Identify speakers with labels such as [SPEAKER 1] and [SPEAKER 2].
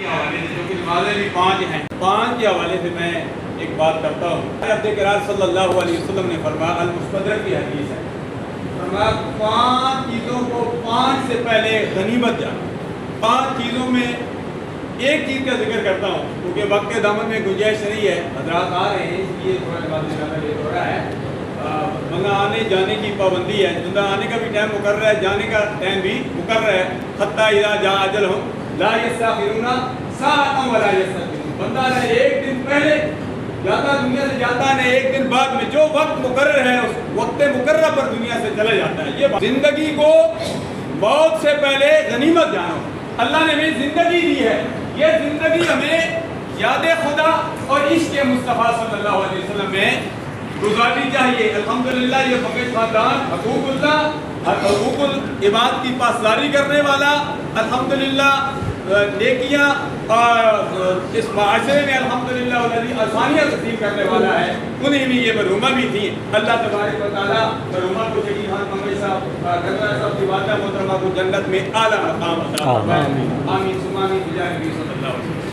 [SPEAKER 1] حوالے سے جو کہ نمازیں بھی 5 ہیں، 5 کے حوالے سے میں ایک بات کرتا ہوں۔ عبد کرار صلی اللہ علیہ وسلم نے فرمایا، المستدرک کی حدیث ہے، فرمایا 5 چیزوں کو 5 سے پہلے غنیمت جانا۔ 5 چیزوں میں ایک چیز کا ذکر کرتا ہوں کیونکہ وقت کے دامن میں گنجائش نہیں ہے، حضرات آ رہے ہیں اس لیے تھوڑا بات زیادہ لیٹ ہو رہا ہے۔ بندہ آنے جانے کی پابندی ہے، بندہ آنے کا بھی ٹائم مقرر ہے، جانے کا ٹائم بھی مقرر ہے۔ حتی اذا جاء اجلہم لا یستاخرون ساعۃ ولا یستقدمون۔ بندہ نے ایک دن پہلے جاتا دنیا سے جاتا ہے، ایک دن بعد میں جو وقت مقرر ہے اس وقت مقررہ پر دنیا سے چلا جاتا ہے۔ یہ زندگی کو موت سے پہلے غنیمت جانو۔ اللہ نے ہمیں زندگی دی ہے، یہ زندگی ہمیں یاد خدا اور عشق مصطفیٰ صلی اللہ علیہ وسلم میں گزارنی چاہیے۔ الحمدللہ یہ فقیر خاندان حقوق اللہ حقوق العباد کی پاسداری کرنے والا، الحمدللہ نیکیاں اس معاشرے میں الحمدللہ آسانیاں تقسیم کرنے والا ہے، انہیں بھی یہ مرحومہ بھی تھیں۔ اللہ تبارک و تعالیٰ مرحومہ کو شہید خان ممبئی صاحب گھر صاحب کی والدہ محترمہ کو جنت میں اعلیٰ مقام عطا فرمائے۔ آمین ثم آمین بجاہ نبی صلی اللہ علیہ وسلم۔